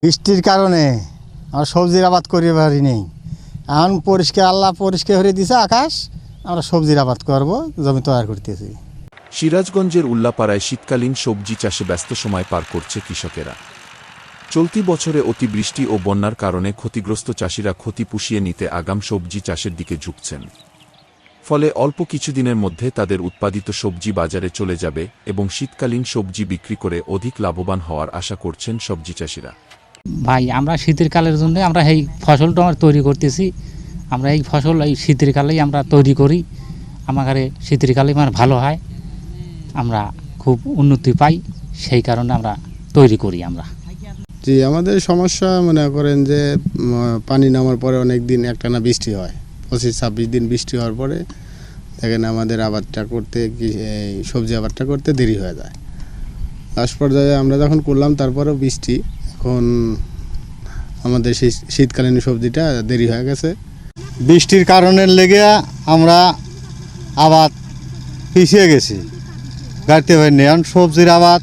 বৃষ্টির কারণে আমরা সবজির আবাদ করতে পারি নেই। এখন পরিষ্কার আল্লাহ পরিষ্কার করে দিছে আকাশ, আমরা সবজির আবাদ করব, জমি তৈরি করতেছি। সিরাজগঞ্জের উল্লাপাড়ায় শীতকালীন সবজি চাষে ব্যস্ত সময় পার করছে কৃষকেরা। চলতি বছরে অতিবৃষ্টি ও বন্যার কারণে ক্ষতিগ্রস্ত চাষিরা ক্ষতি পুষিয়ে নিতে আগাম সবজি চাষের দিকে ঝুঁকছেন। ফলে অল্প কিছুদিনের মধ্যে তাদের উৎপাদিত সবজি বাজারে চলে যাবে এবং শীতকালীন সবজি বিক্রি করে অধিক লাভবান হওয়ার আশা করছেন সবজি চাষিরা। ভাই, আমরা শীতের কালের জন্য আমরা এই ফসলটা তৈরি করতেছি। আমরা এই ফসল এই শীতের কালেই আমরা তৈরি করি। আমাদের শীতের কালে মানে ভালো হয়, আমরা খুব উন্নতি পাই, সেই কারণে আমরা তৈরি করি। আমরা জি, আমাদের সমস্যা মনে করেন যে পানি নামার পরে অনেক দিন একটানা বৃষ্টি হয়, 25-26 দিন বৃষ্টি হওয়ার পরে দেখেন আমাদের আবাদটা করতে সবজি আবাদটা করতে দেরি হয়ে যায়। লাস্ট পর্যায়ে আমরা যখন করলাম তারপরেও বৃষ্টি, এখন আমাদের সেই শীতকালীন সবজিটা দেরি হয়ে গেছে। বৃষ্টির কারণে লেগে আমরা আবাদ পিছিয়ে গেছি, গাড়তে পারিনি। এখন সবজির আবাদ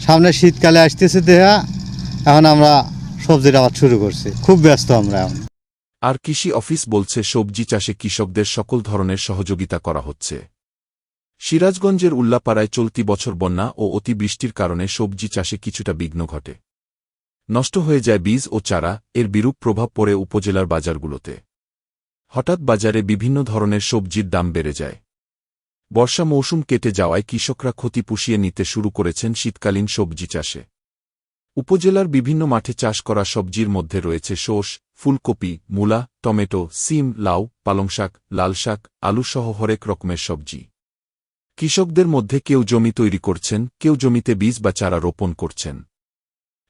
সামনে শীতকালে আসতেছে দেখা, এখন আমরা সবজির আবাদ শুরু করছি, খুব ব্যস্ত আমরা এখন। আর কৃষি অফিস বলছে সবজি চাষে কৃষকদের সকল ধরনের সহযোগিতা করা হচ্ছে। সিরাজগঞ্জের উল্লাপাড়ায় চলতি বছর বন্যা ও অতিবৃষ্টির কারণে সবজি চাষে কিছুটা বিঘ্ন ঘটে। নষ্ট হয়ে যায় বীজ ও চারা, এর বিরূপ প্রভাব পড়ে উপজেলার বাজারগুলোতে। হঠাৎ বাজারে বিভিন্ন ধরনের সবজির দাম বেড়ে যায়। বর্ষা মৌসুম কেটে যাওয়ায় কৃষকরা ক্ষতি পুষিয়ে নিতে শুরু করেছেন শীতকালীন সবজি চাষে। উপজেলার বিভিন্ন মাঠে চাষ করা সবজির মধ্যে রয়েছে শোষ, ফুলকপি, মূলা, টমেটো, সিম, লাউ, পালংশাক, লালশাক, আলুসহ হরেক রকমের সবজি। কৃষকদের মধ্যে কেউ জমি তৈরি করছেন, কেউ জমিতে বীজ বা চারা রোপণ করছেন,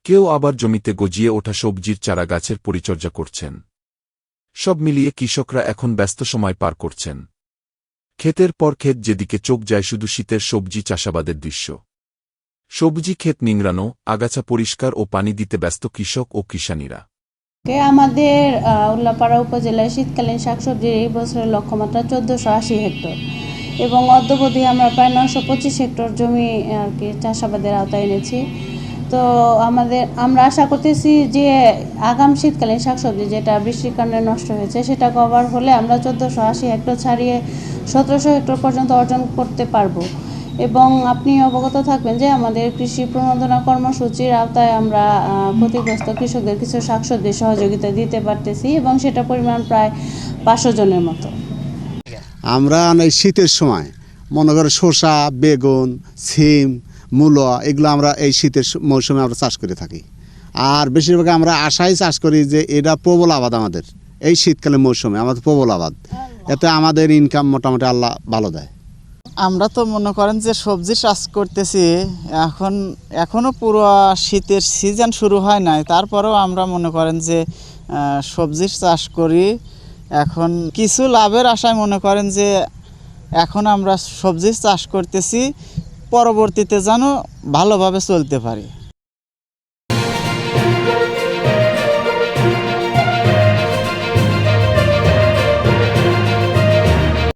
কেউ আবার জমিতে গজিয়ে ওঠা সবজির চারা গাছের পরিচর্যা করছেন। সব মিলিয়ে কৃষকরা এখন ব্যস্ত সময় পার করছেন। ক্ষেতের পর ক্ষেত যেদিকে চোখ যায় শুধু শীতের সবজি চাষাবাদের দৃশ্য। সবজি ক্ষেত নিংড়ানো, আগাছা পরিষ্কার ও পানি দিতে ব্যস্ত কৃষক ও কৃষানীরা। আমাদের উল্লাপাড়া উপজেলায় শীতকালীন শাকসবজির এই বছরের লক্ষ্যমাত্রা 1480 হেক্টর এবং অদ্যাবধি আমরা প্রায় 925 হেক্টর জমি আর কি চাষাবাদের আওতায় এনেছি। তো আমরা আশা করতেছি যে আগাম শীতকালীন শাকসবজি যেটা বৃষ্টির কারণে নষ্ট হয়েছে সেটা কভার হলে আমরা 1480 হেক্টর ছাড়িয়ে 1700 হেক্টর পর্যন্ত অর্জন করতে পারবো। এবং আপনি অবগত থাকবেন যে আমাদের কৃষি প্রণোদনা কর্মসূচির আওতায় আমরা ক্ষতিগ্রস্ত কৃষকদের কিছু শাকসবজি সহযোগিতা দিতে পারতেছি এবং সেটা পরিমাণ প্রায় 500 জনের মতো। আমরা এই শীতের সময় মনে করো শসা, বেগুন, সিম, মূলা, এগুলো আমরা এই শীতের মৌসুমে আমরা চাষ করে থাকি। আর বেশিরভাগ আমরা আশাই চাষ করি যে এটা প্রবল আবাদ, আমাদের এই শীতকালীন মৌসুমে আমাদের প্রবল আবাদ, এতে আমাদের ইনকাম মোটামুটি আল্লাহ ভালো দেয়। আমরা তো মনে করেন যে সবজি চাষ করতেছি, এখনও পুরো শীতের সিজন শুরু হয় নাই, তারপরেও আমরা মনে করেন যে সবজি চাষ করি। এখন কিছু লাভের আশায় মনে করেন যে এখন আমরা সবজি চাষ করতেছি, পরবর্তীতে যেন ভালোভাবে চলতে পারি।